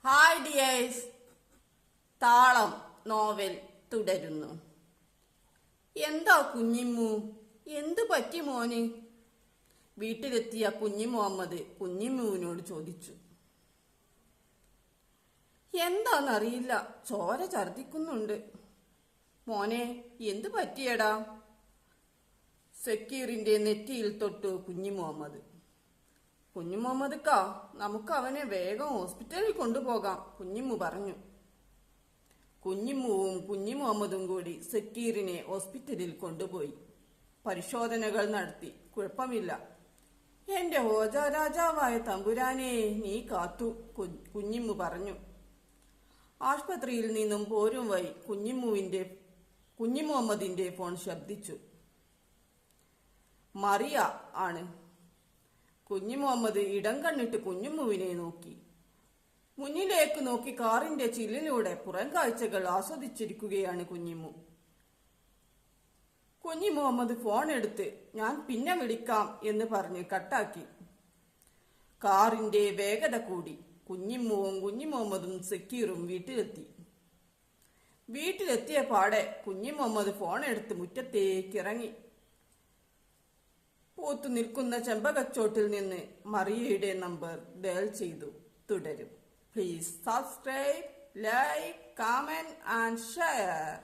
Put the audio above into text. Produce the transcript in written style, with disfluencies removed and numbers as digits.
Hi dears, താളം novel തുടരുന്നു. എന്താ കുഞ്ഞിമ്മു, എന്തു പറ്റി മോന്? വീട്ടിലെത്തിയ കുഞ്ഞി മുഹമ്മദ് കുഞ്ഞിമ്മുവിനോട് ചോദിച്ചു. എന്താന്നറിയില്ല, ചോര ഛർദിക്കുന്നുണ്ട്. മോനെ, എന്തു പറ്റിയടാ? സക്കീറിന്റെ നെറ്റിയിൽ തൊട്ടു കുഞ്ഞി മുഹമ്മദ്. കുഞ്ഞു മുഹമ്മദ്ക്കാ, നമുക്ക് അവനെ വേഗം ഹോസ്പിറ്റലിൽ കൊണ്ടുപോകാം, കുഞ്ഞിമ്മു പറഞ്ഞു. കുഞ്ഞിമ്മുവും കുഞ്ഞി മുഹമ്മദും കൂടി സക്കീറിനെ ഹോസ്പിറ്റലിൽ കൊണ്ടുപോയി. പരിശോധനകൾ നടത്തി. കുഴപ്പമില്ല. എന്റെ ഹോജരാജാവായ തമ്പുരാനെ, നീ കാത്തു, കുഞ്ഞിമ്മു പറഞ്ഞു. ആശുപത്രിയിൽ നിന്നും പോരും വഴി കുഞ്ഞി മുഹമ്മദിന്റെ ഫോൺ ശബ്ദിച്ചു. മറിയ ആണ്. കുഞ്ഞി മുഹമ്മദ് ഇടം കണ്ണിട്ട് കുഞ്ഞിമ്മുവിനെ നോക്കി. മുന്നിലേക്ക് നോക്കി കാറിന്റെ ചില്ലിലൂടെ പുറം കാഴ്ചകൾ ആസ്വദിച്ചിരിക്കുകയാണ് കുഞ്ഞിമ്മു. കുഞ്ഞി മുഹമ്മദ് ഫോൺ എടുത്ത് ഞാൻ പിന്നെ വിളിക്കാം എന്ന് പറഞ്ഞ് കട്ടാക്കി. കാറിന്റെ വേഗത കൂടി. കുഞ്ഞിമ്മുവും കുഞ്ഞി മുഹമ്മദും സക്കീറും വീട്ടിലെത്തിയ പാടെ കുഞ്ഞി മുഹമ്മദ് ഫോൺ എടുത്ത് മുറ്റത്തേക്ക് ഇറങ്ങി. പൂത്തു നിൽക്കുന്ന ചെമ്പകച്ചോട്ടിൽ നിന്ന് മറിയയുടെ നമ്പർ ഡയൽ ചെയ്തു. തുടരും. Please subscribe, like, comment and share.